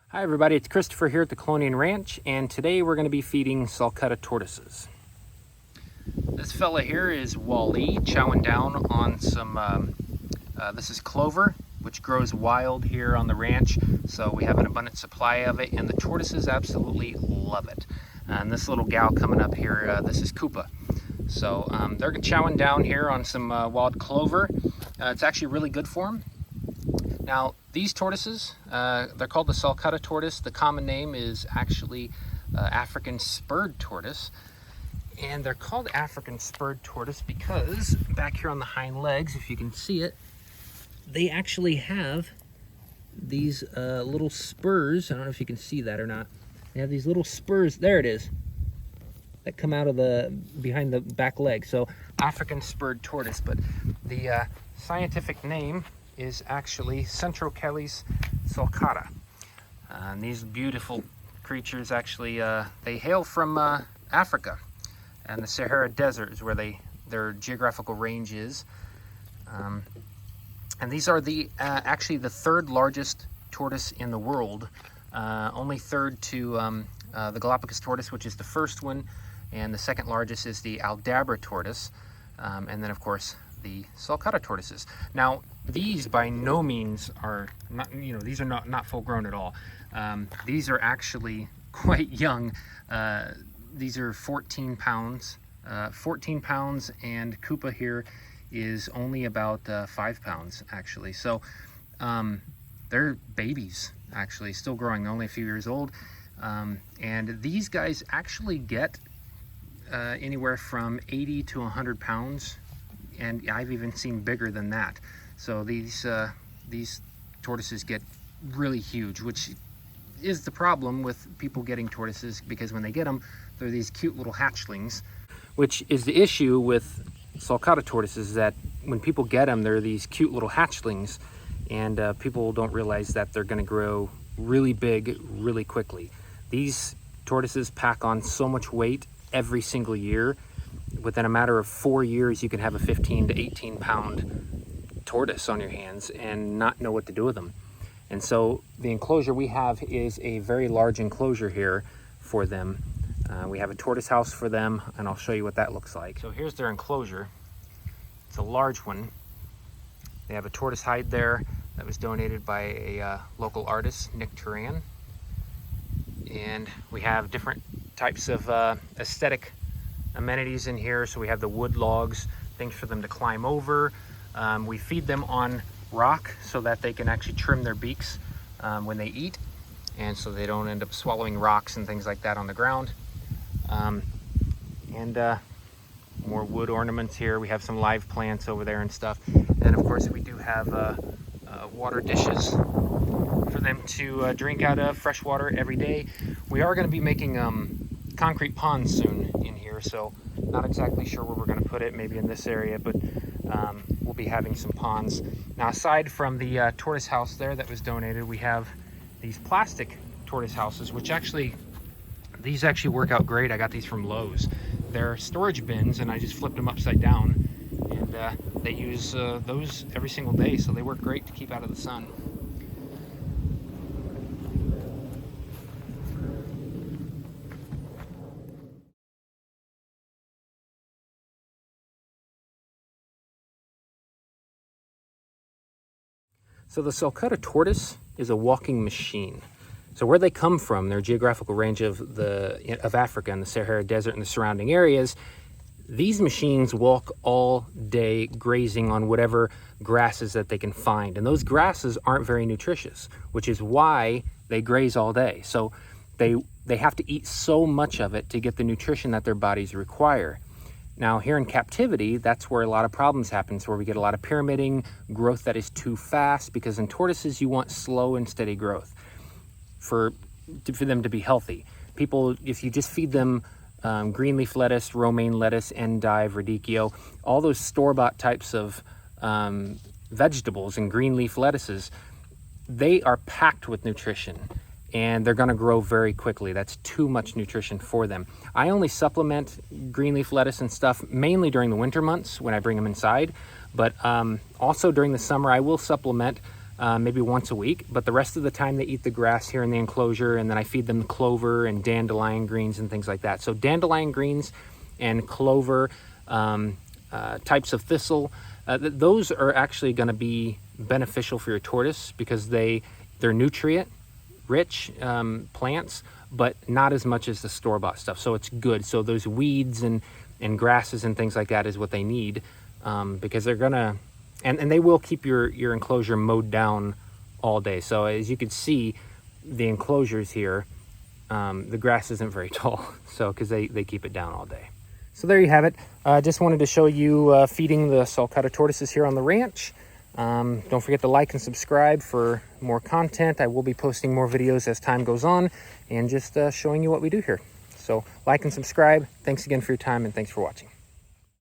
Hi everybody, it's Christopher here at the Chelonian Ranch, and today we're going to be feeding Sulcata tortoises. This fella here is Wally chowing down on some, this is clover, which grows wild here on the ranch, so we have an abundant supply of it, and the tortoises absolutely love it. And this little gal coming up here, this is Koopa. So they're chowing down here on some wild clover. It's actually really good for them. Now, these tortoises, they're called the Sulcata tortoise. The common name is actually African spurred tortoise. And they're called African spurred tortoise because back here on the hind legs, if you can see it, they actually have these little spurs. I don't know if you can see that or not. They have these little spurs, there it is, that come out of behind the back leg. So African spurred tortoise, but the scientific name is actually Centrochelys Sulcata. And these beautiful creatures actually, they hail from Africa, and the Sahara Desert is where their geographical range is. And these are actually the third largest tortoise in the world, only third to the Galapagos tortoise, which is the first one, and the second largest is the Aldabra tortoise, and then of course the Sulcata tortoises. Now, these by no means are not, these are not full grown at all. These are actually quite young. These are 14 pounds, and Koopa here is only about 5 pounds actually. So they're babies actually, still growing, only a few years old. And these guys actually get anywhere from 80 to 100 pounds. And I've even seen bigger than that. So these tortoises get really huge, which is the problem with people getting tortoises, because when they get them, they're these cute little hatchlings. Which is the issue with Sulcata tortoises, that when people get them, they're these cute little hatchlings, and people don't realize that they're going to grow really big really quickly. These tortoises pack on so much weight every single year. Within a matter of 4 years, you can have a 15 to 18 pound tortoise on your hands and not know what to do with them. And so the enclosure we have is a very large enclosure here for them. We have a tortoise house for them, and I'll show you what that looks like. So here's their enclosure. It's a large one. They have a tortoise hide there that was donated by a local artist, Nick Turan. And we have different types of aesthetic amenities in here. So we have the wood logs, things for them to climb over. We feed them on rock so that they can actually trim their beaks when they eat, and so they don't end up swallowing rocks and things like that on the ground. More wood ornaments here. We have some live plants over there and stuff. And of course we do have water dishes for them to drink out of, fresh water every day. We are going to be making concrete ponds soon in here, so not exactly sure where we're going to put it, maybe in this area, but we'll be having some ponds. Now, aside from the tortoise house there that was donated, we have these plastic tortoise houses, which these actually work out great. I got these from Lowe's. They're storage bins, and I just flipped them upside down, and they use those every single day, so they work great to keep out of the sun. So the Sulcata tortoise is a walking machine. So where they come from, their geographical range of Africa and the Sahara Desert and the surrounding areas, these machines walk all day grazing on whatever grasses that they can find. And those grasses aren't very nutritious, which is why they graze all day. So they have to eat so much of it to get the nutrition that their bodies require. Now, here in captivity, that's where a lot of problems happen. So where we get a lot of pyramiding, growth that is too fast, because in tortoises, you want slow and steady growth for them to be healthy. People, if you just feed them green leaf lettuce, romaine lettuce, endive, radicchio, all those store-bought types of vegetables and green leaf lettuces, they are packed with nutrition, and they're going to grow very quickly. That's too much nutrition for them. I only supplement green leaf lettuce and stuff mainly during the winter months when I bring them inside, but also during the summer I will supplement maybe once a week, but the rest of the time they eat the grass here in the enclosure, and then I feed them clover and dandelion greens and things like that. So dandelion greens and clover, types of thistle, those are actually going to be beneficial for your tortoise because they're nutrient rich plants, but not as much as the store-bought stuff. So it's good. So those weeds and grasses and things like that is what they need, because they're gonna, and they will keep your enclosure mowed down all day. So as you can see, the enclosures here, the grass isn't very tall, so because they keep it down all day. So there you have it. Just wanted to show you feeding the Sulcata tortoises here on the ranch. Don't forget to like and subscribe for more content. I will be posting more videos as time goes on, and just showing you what we do here. So like and subscribe. Thanks again for your time, and thanks for watching.